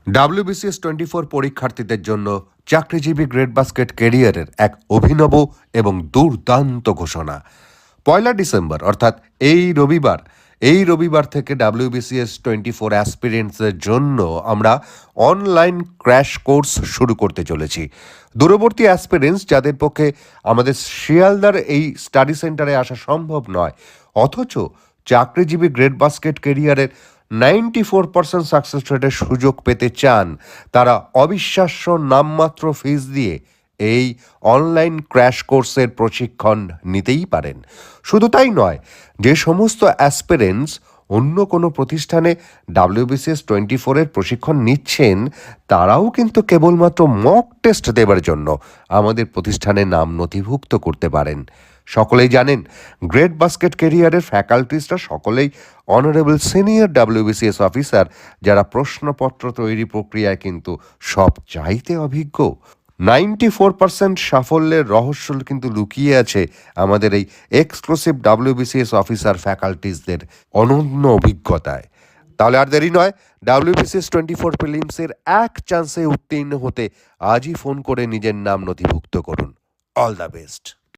WBCS 24 পরীক্ষার্থীদের জন্য চাকরিজীবী গ্রেড বাস্কেট ক্যারিয়ারের এক অভিনব এবং দুর্দান্ত ঘোষণা। 1 ডিসেম্বর অর্থাৎ এই রবিবার থেকে WBCS 24 অ্যাসপিরেন্টসদের জন্য আমরা অনলাইন ক্র্যাশ কোর্স শুরু করতে চলেছি। দূরবর্তী অ্যাসপিরেন্টস যাদের পক্ষে আমাদের শিয়ালদার এই স্টাডি সেন্টারে আসা সম্ভব নয়, অথচ চাকরিজীবী গ্রেড বাস্কেট ক্যারিয়ারের 94% সাকসেস রেটের সুযোগ পেতে চান, তারা অবিশ্বাস্য নামমাত্র ফিস দিয়ে এই অনলাইন ক্র্যাশ কোর্সের প্রশিক্ষণ নিতেই পারেন। শুধু তাই নয়, যে সমস্ত অ্যাসপিরেন্টস অন্য কোনো প্রতিষ্ঠানে WBCS 24 প্রশিক্ষণ নিচ্ছেন, তারাও কিন্তু কেবলমাত্র মক টেস্ট দেবার জন্য আমাদের প্রতিষ্ঠানে নাম নথিভুক্ত করতে পারেন। সকলেই জানেন, গ্রেড বাস্কেট ক্যারিয়ারের ফ্যাকাল্টিসরা সকলেই অনারেবল সিনিয়র WBCS অফিসার, যারা প্রশ্নপত্র তৈরি প্রক্রিয়ায় কিন্তু সব চাইতে অভিজ্ঞ। 94% সাফল্যের রহস্য কিন্তু লুকিয়ে আছে আমাদের এই এক্সক্লুসিভ WBCS অফিসার ফ্যাকাল্টিসদের অনন্য অভিজ্ঞতায়। তাহলে আর দেরি নয়, WBCS 24 প্রিলিমসের এক চান্সে উত্তীর্ণ হতে আজই ফোন করে নিজের নাম নথিভুক্ত করুন। All the best.